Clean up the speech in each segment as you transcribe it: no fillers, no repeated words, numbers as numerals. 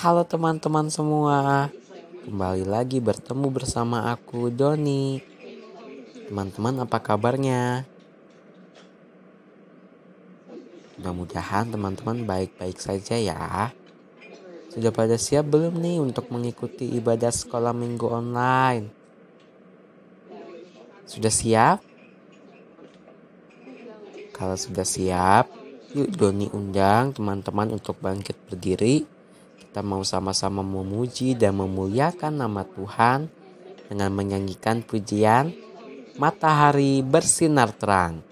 Halo teman-teman semua, kembali lagi bertemu bersama aku Doni. Teman-teman apa kabarnya? Mudah-mudahan teman-teman baik-baik saja ya. Sudah pada siap belum nih untuk mengikuti ibadah sekolah minggu online? Sudah siap? Kalau sudah siap, yuk Doni undang teman-teman untuk bangkit berdiri. Kita mau sama-sama memuji dan memuliakan nama Tuhan dengan menyanyikan pujian Matahari Bersinar Terang.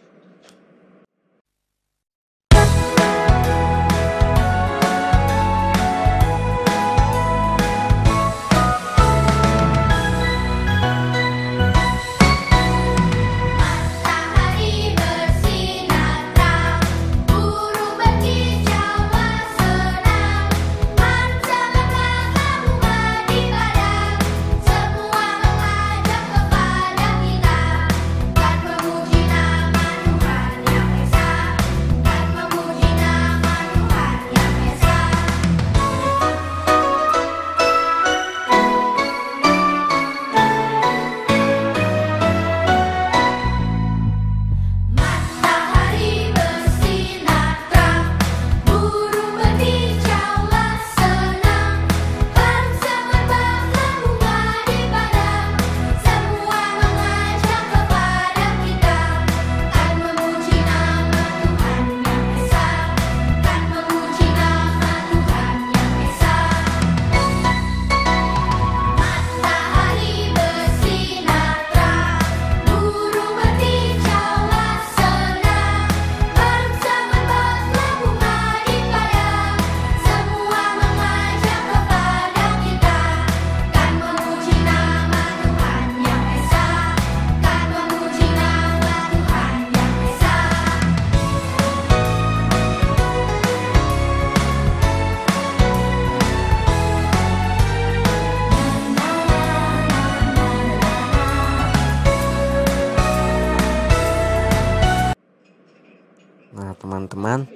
Nah teman-teman,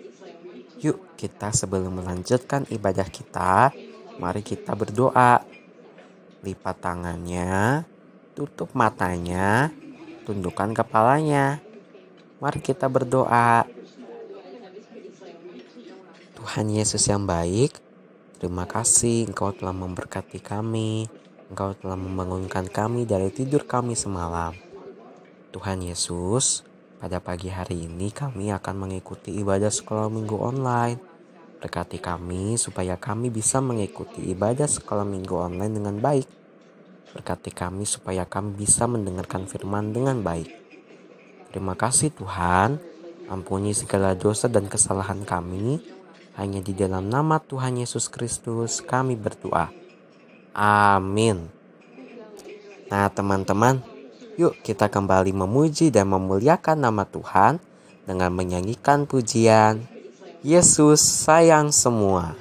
yuk kita sebelum melanjutkan ibadah kita, mari kita berdoa. Lipat tangannya, tutup matanya, tundukkan kepalanya. Mari kita berdoa. Tuhan Yesus yang baik, terima kasih Engkau telah memberkati kami. Engkau telah membangunkan kami dari tidur kami semalam. Tuhan Yesus, pada pagi hari ini kami akan mengikuti ibadah sekolah minggu online. Berkati kami supaya kami bisa mengikuti ibadah sekolah minggu online dengan baik. Berkati kami supaya kami bisa mendengarkan firman dengan baik. Terima kasih Tuhan, ampuni segala dosa dan kesalahan kami. Hanya di dalam nama Tuhan Yesus Kristus kami berdoa. Amin. Nah teman-teman, yuk kita kembali memuji dan memuliakan nama Tuhan dengan menyanyikan pujian Yesus Sayang Semua.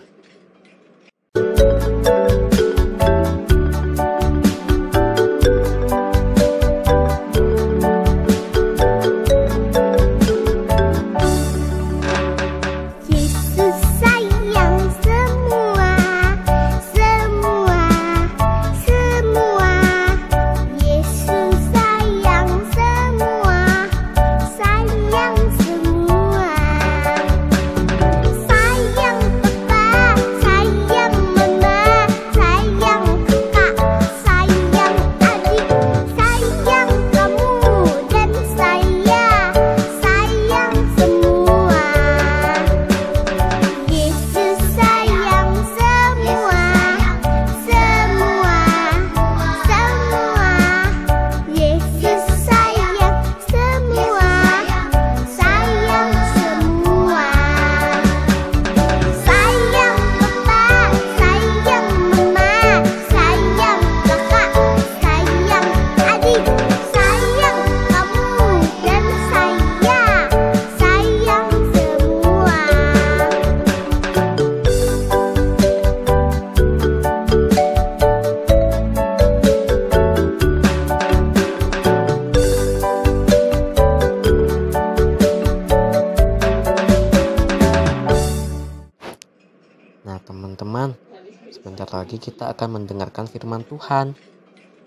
Sebentar lagi kita akan mendengarkan firman Tuhan.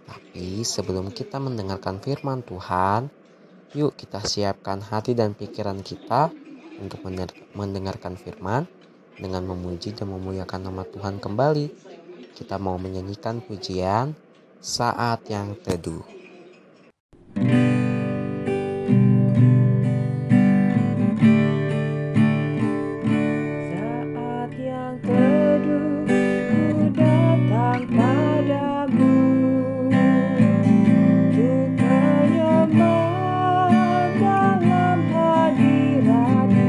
Tapi sebelum kita mendengarkan firman Tuhan, yuk kita siapkan hati dan pikiran kita untuk mendengarkan firman dengan memuji dan memuliakan nama Tuhan kembali. Kita mau menyanyikan pujian Saat yang Teduh. Saat yang teduh, ku datang padamu untuk menyembah dalam hadirat-Mu.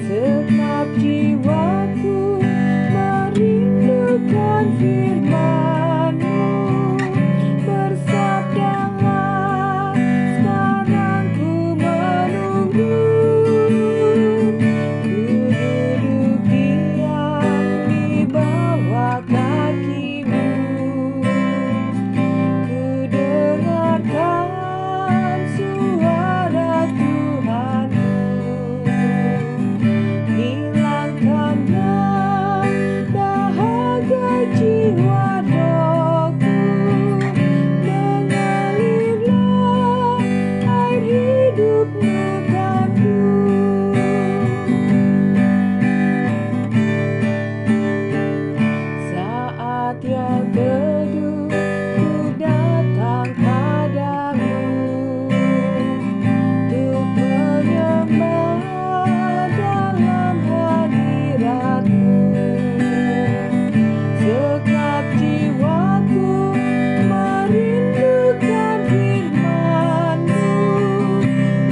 Sekap jiwaku merindukan firman-Mu. Bersabdalah, sekarang ku menunggu. Ku duduk diam di bawah kaki-Mu. Ku dengarkan suara Tuhan-Mu. Hilangkanlah dahaga jiwa rohku, mengalirlah air hidup nukanku. Saat yang teduh, ku datang padamu untuk menyembah dalam hadirat-Mu. Sekap jiwaku merindukan firman-Mu.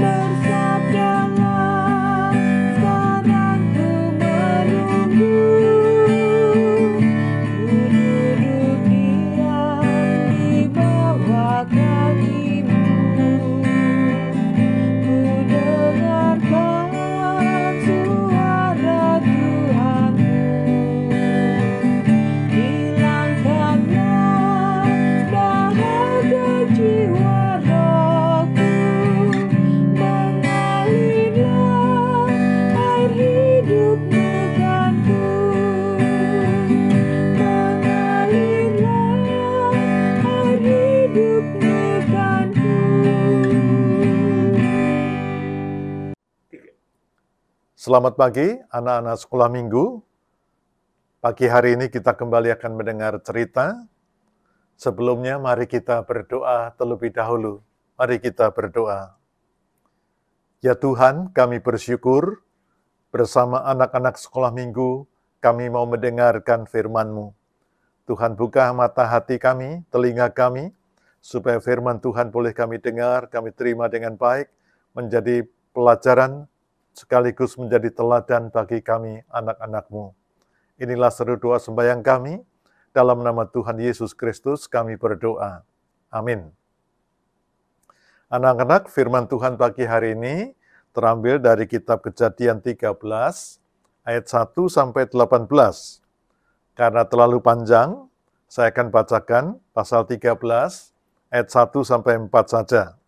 Bersabdalah, sekarang ku menunggu. Ku duduk diam di bawah kaki-Mu. Ku dengarkan suara Tuhan-Mu. Hilangkanlah dahaga jiwa rohku, mengalirlah air hidup nukanku. Mengalirlah air hidup nukanku. Selamat pagi anak-anak sekolah minggu. Pagi hari ini kita kembali akan mendengar cerita. Sebelumnya mari kita berdoa terlebih dahulu. Mari kita berdoa. Ya Tuhan, kami bersyukur bersama anak-anak sekolah minggu kami mau mendengarkan firman-Mu. Tuhan buka mata hati kami, telinga kami, supaya firman Tuhan boleh kami dengar, kami terima dengan baik, menjadi pelajaran sekaligus menjadi teladan bagi kami anak-anak-Mu. Inilah seru doa sembahyang kami, dalam nama Tuhan Yesus Kristus kami berdoa. Amin. Anak-anak, firman Tuhan pagi hari ini terambil dari kitab Kejadian 13, ayat 1 sampai 18. Karena terlalu panjang, saya akan bacakan pasal 13, ayat 1 sampai 4 saja.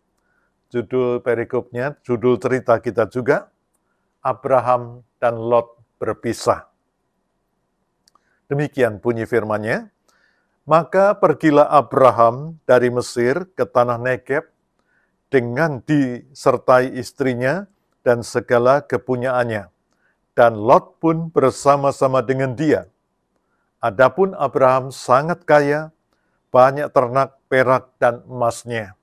Judul perikopnya, judul cerita kita juga, Abraham dan Lot berpisah. Demikian bunyi firman-Nya. Maka pergilah Abraham dari Mesir ke tanah Negeb dengan disertai istrinya dan segala kepunyaannya. Dan Lot pun bersama-sama dengan dia. Adapun Abraham sangat kaya, banyak ternak, perak, dan emasnya.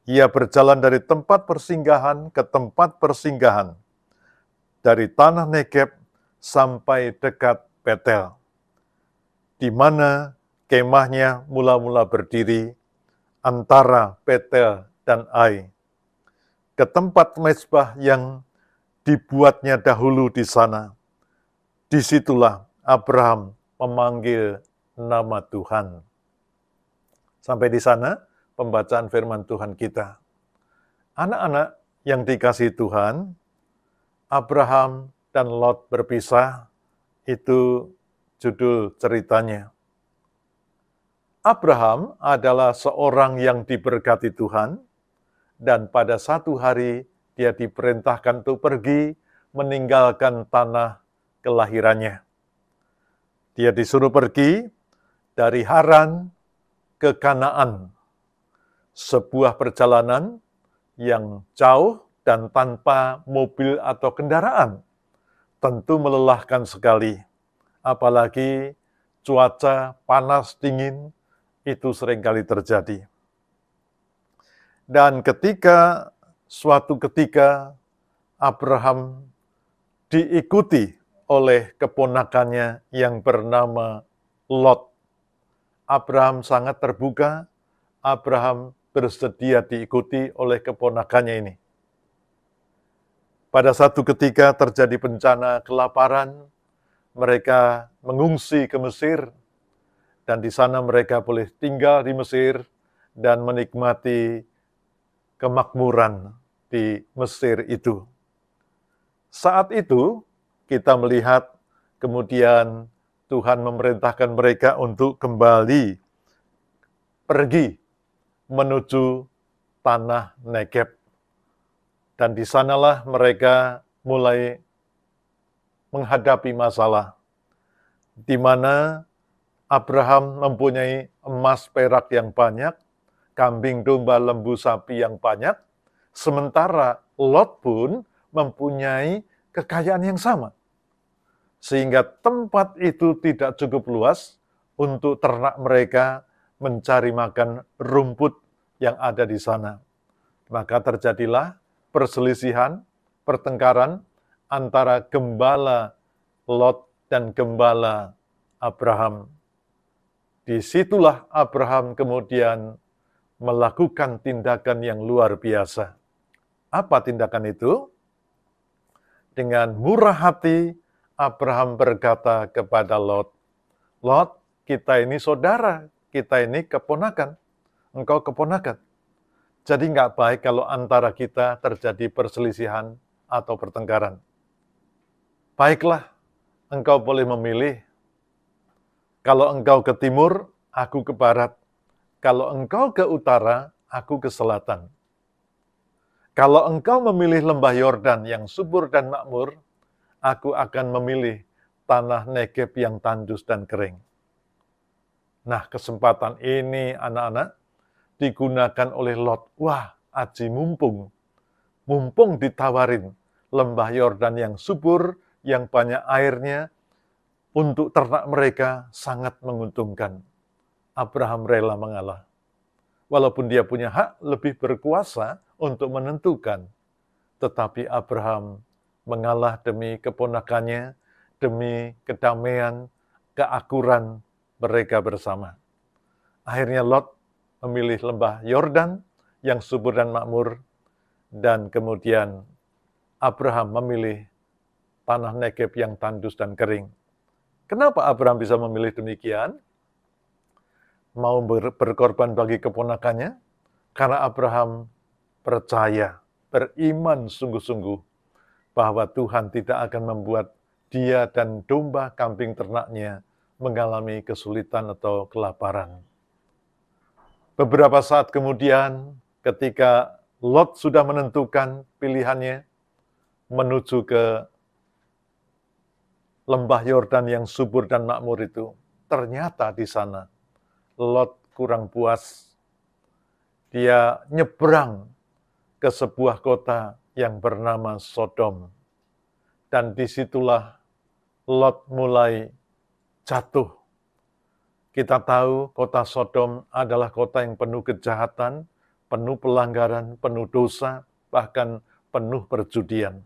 Ia berjalan dari tempat persinggahan ke tempat persinggahan, dari tanah Negeb sampai dekat Betel, di mana kemahnya mula-mula berdiri antara Betel dan Ai, ke tempat mezbah yang dibuatnya dahulu di sana. Disitulah Abraham memanggil nama Tuhan. Sampai di sana pembacaan firman Tuhan kita. Anak-anak yang dikasihi Tuhan, Abraham dan Lot berpisah, itu judul ceritanya. Abraham adalah seorang yang diberkati Tuhan, dan pada satu hari dia diperintahkan untuk pergi meninggalkan tanah kelahirannya. Dia disuruh pergi dari Haran ke Kanaan, sebuah perjalanan yang jauh dan tanpa mobil atau kendaraan. Tentu melelahkan sekali, apalagi cuaca panas dingin itu seringkali terjadi. Dan suatu ketika Abraham diikuti oleh keponakannya yang bernama Lot. Abraham sangat terbuka, Abraham bersedia diikuti oleh keponakannya ini. Pada satu ketika terjadi bencana kelaparan, mereka mengungsi ke Mesir, dan di sana mereka boleh tinggal di Mesir dan menikmati kemakmuran di Mesir itu. Saat itu, kita melihat kemudian Tuhan memerintahkan mereka untuk kembali pergi menuju tanah Negeb. Dan di sanalah mereka mulai menghadapi masalah, di mana Abraham mempunyai emas perak yang banyak, kambing domba lembu sapi yang banyak, sementara Lot pun mempunyai kekayaan yang sama. Sehingga tempat itu tidak cukup luas untuk ternak mereka mencari makan rumput yang ada di sana. Maka terjadilah perselisihan, pertengkaran antara gembala Lot dan gembala Abraham. Disitulah Abraham kemudian melakukan tindakan yang luar biasa. Apa tindakan itu? Dengan murah hati, Abraham berkata kepada Lot, Lot, kita ini saudara, kita ini keponakan, engkau keponakan. Jadi nggak baik kalau antara kita terjadi perselisihan atau pertengkaran. Baiklah, engkau boleh memilih. Kalau engkau ke timur, aku ke barat. Kalau engkau ke utara, aku ke selatan. Kalau engkau memilih lembah Yordan yang subur dan makmur, aku akan memilih tanah Negeb yang tandus dan kering. Nah, kesempatan ini anak-anak digunakan oleh Lot. Wah, aji mumpung. Mumpung ditawarin lembah Yordan yang subur, yang banyak airnya, untuk ternak mereka sangat menguntungkan. Abraham rela mengalah. Walaupun dia punya hak lebih berkuasa untuk menentukan, tetapi Abraham mengalah demi keponakannya, demi kedamaian, keakuran mereka bersama. Akhirnya Lot memilih lembah Yordan yang subur dan makmur, dan kemudian Abraham memilih tanah Negeb yang tandus dan kering. Kenapa Abraham bisa memilih demikian? Mau berkorban bagi keponakannya? Karena Abraham percaya, beriman sungguh-sungguh bahwa Tuhan tidak akan membuat dia dan domba kambing ternaknya mengalami kesulitan atau kelaparan. Beberapa saat kemudian, ketika Lot sudah menentukan pilihannya menuju ke lembah Yordan yang subur dan makmur itu, ternyata di sana Lot kurang puas. Dia nyebrang ke sebuah kota yang bernama Sodom. Dan disitulah Lot mulai jatuh. Kita tahu kota Sodom adalah kota yang penuh kejahatan, penuh pelanggaran, penuh dosa, bahkan penuh perjudian.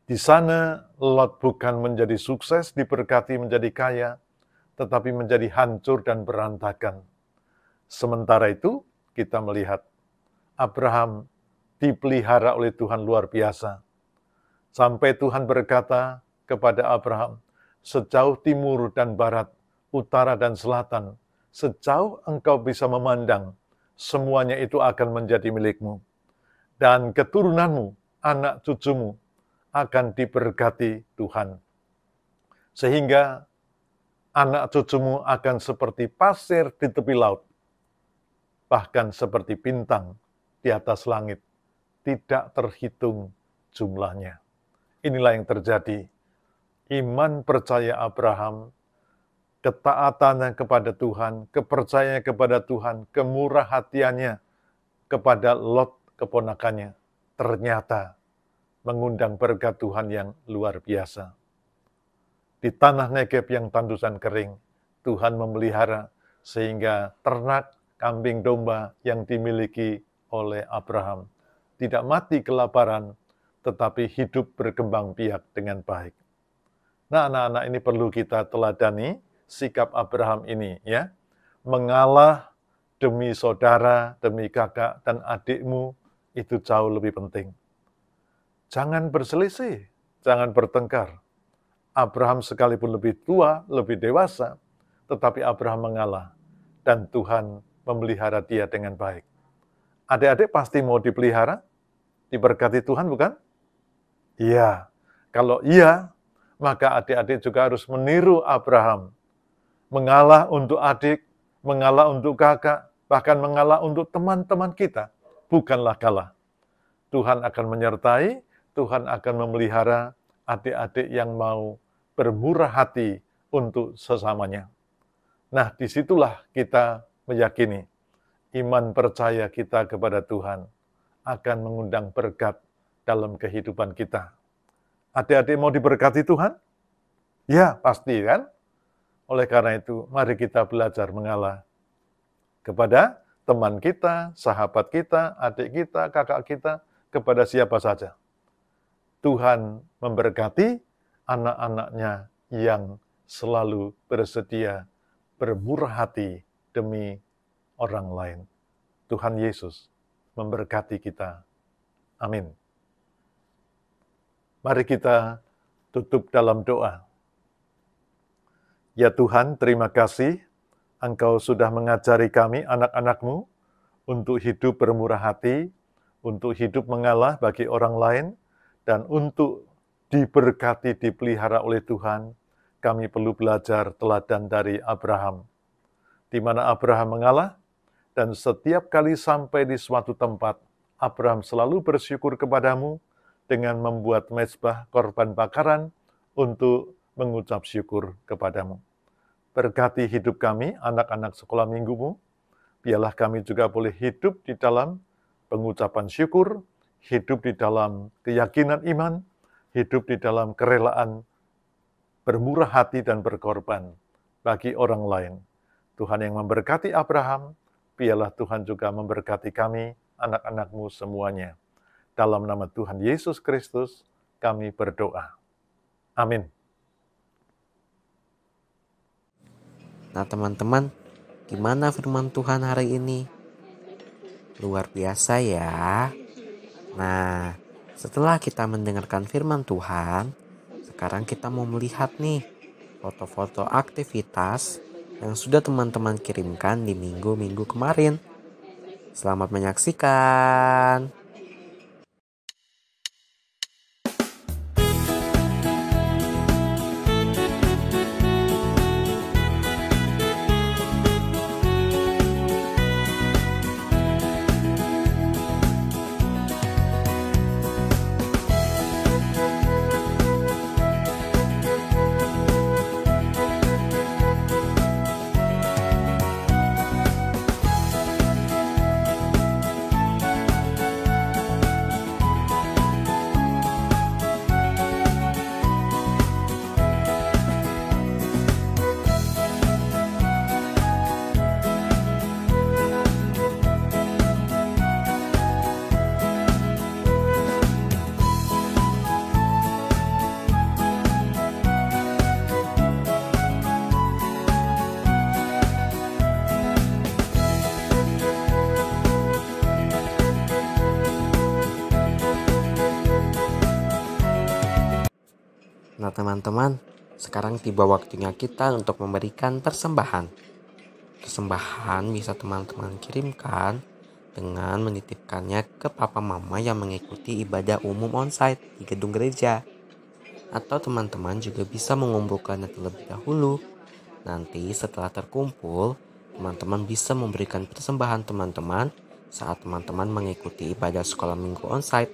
Di sana Lot bukan menjadi sukses, diberkati menjadi kaya, tetapi menjadi hancur dan berantakan. Sementara itu, kita melihat Abraham dipelihara oleh Tuhan luar biasa. Sampai Tuhan berkata kepada Abraham, sejauh timur dan barat, utara dan selatan, sejauh engkau bisa memandang, semuanya itu akan menjadi milikmu. Dan keturunanmu, anak cucumu, akan diberkati Tuhan. Sehingga anak cucumu akan seperti pasir di tepi laut, bahkan seperti bintang di atas langit, tidak terhitung jumlahnya. Inilah yang terjadi. Iman percaya Abraham ketaatannya kepada Tuhan, kepercayaannya kepada Tuhan, kemurah hatiannya kepada Lot keponakannya, ternyata mengundang berkat Tuhan yang luar biasa. Di tanah Negeb yang tandusan kering, Tuhan memelihara sehingga ternak, kambing domba yang dimiliki oleh Abraham tidak mati kelaparan, tetapi hidup berkembang biak dengan baik. Nah, anak-anak, ini perlu kita teladani sikap Abraham ini, ya. Mengalah demi saudara, demi kakak dan adikmu itu jauh lebih penting. Jangan berselisih, jangan bertengkar. Abraham sekalipun lebih tua, lebih dewasa, tetapi Abraham mengalah dan Tuhan memelihara dia dengan baik. Adik-adik pasti mau dipelihara, diberkati Tuhan, bukan? Iya. Kalau iya, maka adik-adik juga harus meniru Abraham. Mengalah untuk adik, mengalah untuk kakak, bahkan mengalah untuk teman-teman kita. Bukanlah kalah. Tuhan akan menyertai, Tuhan akan memelihara adik-adik yang mau bermurah hati untuk sesamanya. Nah, disitulah kita meyakini iman percaya kita kepada Tuhan akan mengundang berkat dalam kehidupan kita. Adik-adik mau diberkati Tuhan? Ya, pasti kan? Oleh karena itu, mari kita belajar mengalah kepada teman kita, sahabat kita, adik kita, kakak kita, kepada siapa saja. Tuhan memberkati anak-anaknya yang selalu bersedia bermurah hati demi orang lain. Tuhan Yesus memberkati kita. Amin. Mari kita tutup dalam doa. Ya Tuhan, terima kasih Engkau sudah mengajari kami, anak-anak-Mu, untuk hidup bermurah hati, untuk hidup mengalah bagi orang lain, dan untuk diberkati, dipelihara oleh Tuhan. Kami perlu belajar teladan dari Abraham, di mana Abraham mengalah, dan setiap kali sampai di suatu tempat, Abraham selalu bersyukur kepadamu dengan membuat mezbah korban bakaran untuk mengucap syukur kepadamu. Berkati hidup kami, anak-anak sekolah minggumu, biarlah kami juga boleh hidup di dalam pengucapan syukur, hidup di dalam keyakinan iman, hidup di dalam kerelaan bermurah hati dan berkorban bagi orang lain. Tuhan yang memberkati Abraham, biarlah Tuhan juga memberkati kami, anak-anak-Mu semuanya. Dalam nama Tuhan Yesus Kristus, kami berdoa. Amin. Nah teman-teman, gimana firman Tuhan hari ini? Luar biasa ya. Nah, setelah kita mendengarkan firman Tuhan, sekarang kita mau melihat nih foto-foto aktivitas yang sudah teman-teman kirimkan di minggu-minggu kemarin. Selamat menyaksikan. Nah teman-teman, sekarang tiba waktunya kita untuk memberikan persembahan. Persembahan bisa teman-teman kirimkan dengan menitipkannya ke papa mama yang mengikuti ibadah umum onsite di gedung gereja. Atau teman-teman juga bisa mengumpulkannya terlebih dahulu. Nanti setelah terkumpul, teman-teman bisa memberikan persembahan teman-teman saat teman-teman mengikuti ibadah sekolah minggu onsite.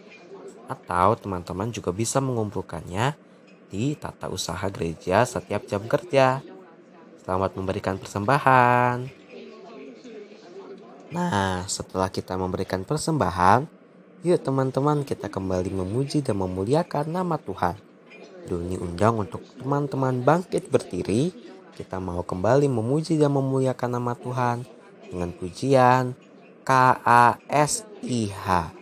Atau teman-teman juga bisa mengumpulkannya di tata usaha gereja setiap jam kerja. Selamat memberikan persembahan. Nah, setelah kita memberikan persembahan, yuk teman-teman kita kembali memuji dan memuliakan nama Tuhan. Duni undang untuk teman-teman bangkit berdiri. Kita mau kembali memuji dan memuliakan nama Tuhan dengan pujian KASIH.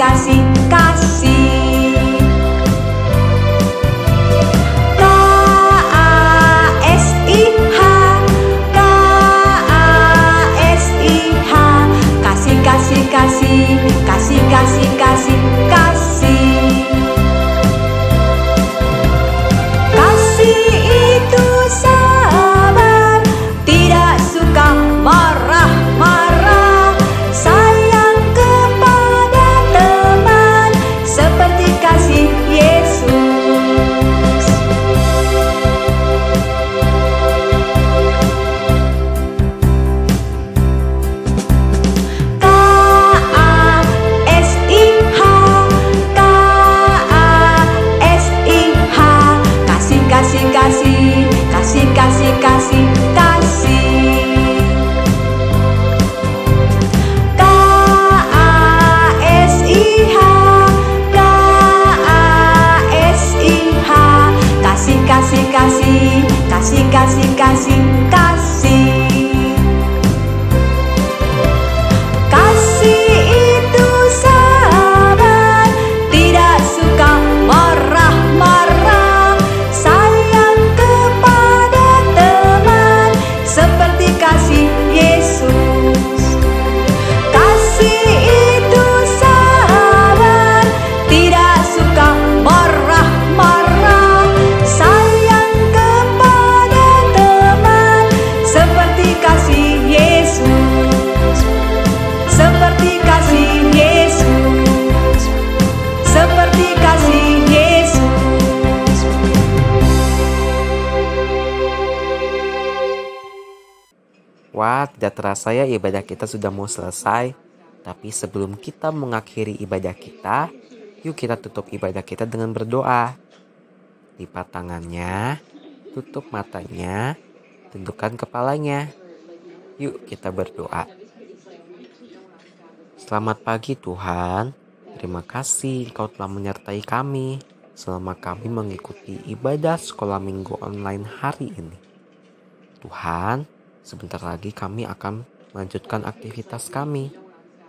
Kasih. Kasih itu sabar, tidak suka marah-marah, sayang kepada teman, seperti kasih Yesus. Kasih itu sabar, tidak suka marah-marah, sayang kepada teman, seperti kasih Yesus. Kasih itu sabar, tidak suka marah-marah, sayang kepada teman, seperti kasih Yesus. Seperti kasih Yesus. Seperti kasih Yesus. Wah, tidak terasa ya ibadah kita sudah mau selesai. Tapi sebelum kita mengakhiri ibadah kita, yuk kita tutup ibadah kita dengan berdoa. Lipat tangannya, tutup matanya, tundukkan kepalanya. Yuk kita berdoa. Selamat pagi Tuhan, terima kasih Engkau telah menyertai kami selama kami mengikuti ibadah sekolah minggu online hari ini. Tuhan, sebentar lagi kami akan melanjutkan aktivitas kami.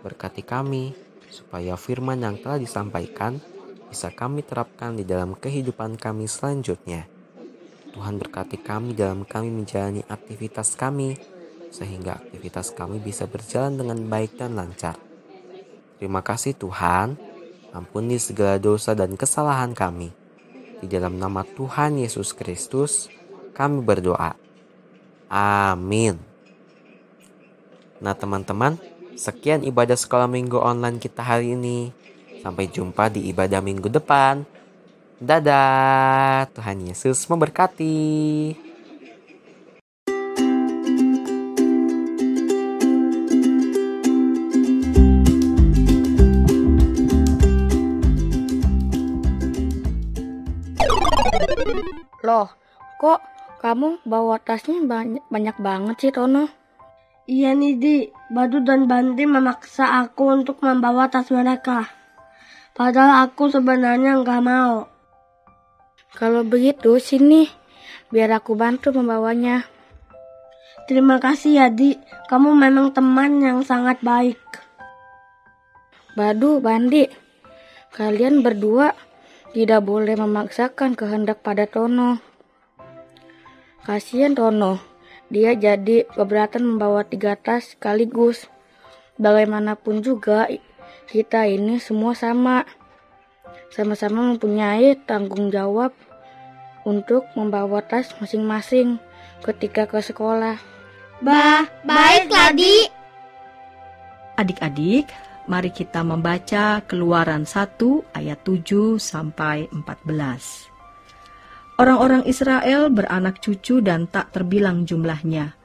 Berkati kami, supaya firman yang telah disampaikan bisa kami terapkan di dalam kehidupan kami selanjutnya. Tuhan berkati kami dalam kami menjalani aktivitas kami, sehingga aktivitas kami bisa berjalan dengan baik dan lancar. Terima kasih Tuhan, ampuni segala dosa dan kesalahan kami. Di dalam nama Tuhan Yesus Kristus, kami berdoa. Amin. Nah teman-teman, sekian ibadah sekolah minggu online kita hari ini. Sampai jumpa di ibadah minggu depan. Dadah, Tuhan Yesus memberkati. Loh, kok kamu bawa tasnya banyak banget sih, Tono? Iya nih, Di. Badu dan Bandi memaksa aku untuk membawa tas mereka. Padahal aku sebenarnya nggak mau. Kalau begitu, sini. Biar aku bantu membawanya. Terima kasih ya, Di. Kamu memang teman yang sangat baik. Badu, Bandi, kalian berdua tidak boleh memaksakan kehendak pada Tono. Kasihan Tono, dia jadi keberatan membawa 3 tas sekaligus. Bagaimanapun juga, kita ini semua sama-sama mempunyai tanggung jawab untuk membawa tas masing-masing ketika ke sekolah. Baiklah, Di. Adik-adik, mari kita membaca Keluaran 1 ayat 7 sampai 14. Orang-orang Israel beranak cucu dan tak terbilang jumlahnya.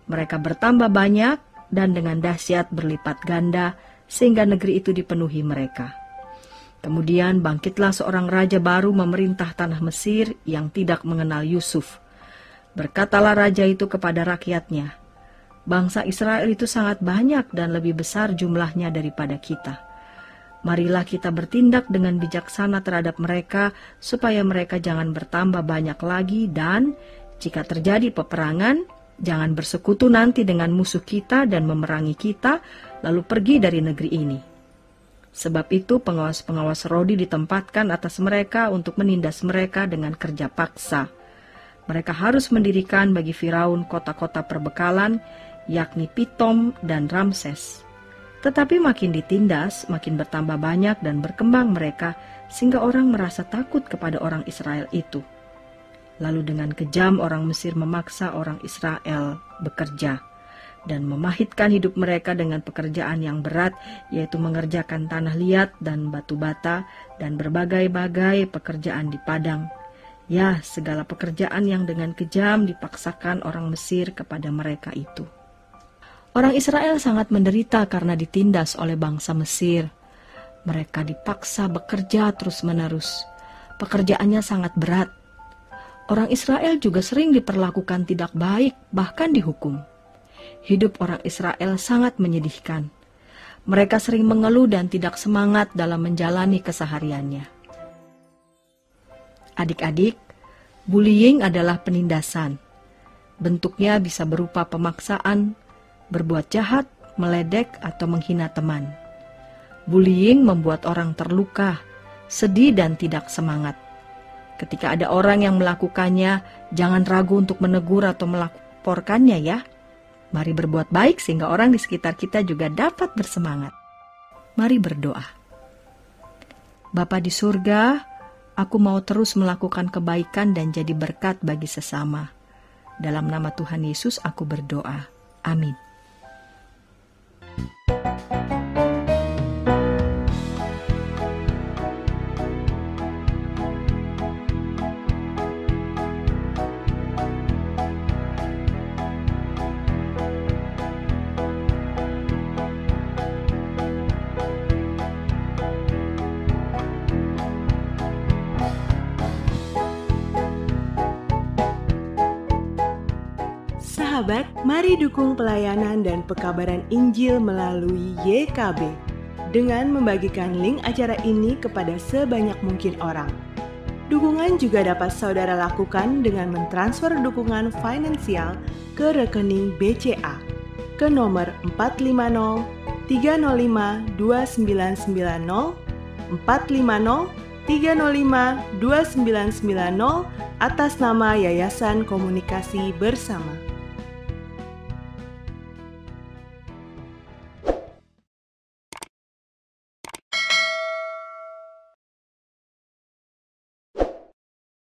Mereka bertambah banyak dan dengan dahsyat berlipat ganda sehingga negeri itu dipenuhi mereka. Kemudian bangkitlah seorang raja baru memerintah tanah Mesir yang tidak mengenal Yusuf. Berkatalah raja itu kepada rakyatnya, "Bangsa Israel itu sangat banyak dan lebih besar jumlahnya daripada kita. Marilah kita bertindak dengan bijaksana terhadap mereka supaya mereka jangan bertambah banyak lagi dan jika terjadi peperangan, jangan bersekutu nanti dengan musuh kita dan memerangi kita lalu pergi dari negeri ini." Sebab itu pengawas-pengawas Rodi ditempatkan atas mereka untuk menindas mereka dengan kerja paksa. Mereka harus mendirikan bagi Firaun kota-kota perbekalan, yakni Pitom dan Ramses. Tetapi makin ditindas, makin bertambah banyak dan berkembang mereka, sehingga orang merasa takut kepada orang Israel itu. Lalu dengan kejam orang Mesir memaksa orang Israel bekerja dan memahitkan hidup mereka dengan pekerjaan yang berat, yaitu mengerjakan tanah liat dan batu bata dan berbagai-bagai pekerjaan di padang. Ya, segala pekerjaan yang dengan kejam dipaksakan orang Mesir kepada mereka itu. Orang Israel sangat menderita karena ditindas oleh bangsa Mesir. Mereka dipaksa bekerja terus-menerus. Pekerjaannya sangat berat. Orang Israel juga sering diperlakukan tidak baik, bahkan dihukum. Hidup orang Israel sangat menyedihkan. Mereka sering mengeluh dan tidak semangat dalam menjalani kesehariannya. Adik-adik, bullying adalah penindasan. Bentuknya bisa berupa pemaksaan, berbuat jahat, meledek, atau menghina teman. Bullying membuat orang terluka, sedih, dan tidak semangat. Ketika ada orang yang melakukannya, jangan ragu untuk menegur atau melaporkannya ya. Mari berbuat baik sehingga orang di sekitar kita juga dapat bersemangat. Mari berdoa. Bapa di surga, aku mau terus melakukan kebaikan dan jadi berkat bagi sesama. Dalam nama Tuhan Yesus aku berdoa. Amin. Sahabat, mari dukung pelayanan dan pekabaran Injil melalui YKB dengan membagikan link acara ini kepada sebanyak mungkin orang. Dukungan juga dapat saudara lakukan dengan mentransfer dukungan finansial ke rekening BCA ke nomor 450 305 2990 450 305 2990 atas nama Yayasan Komunikasi Bersama.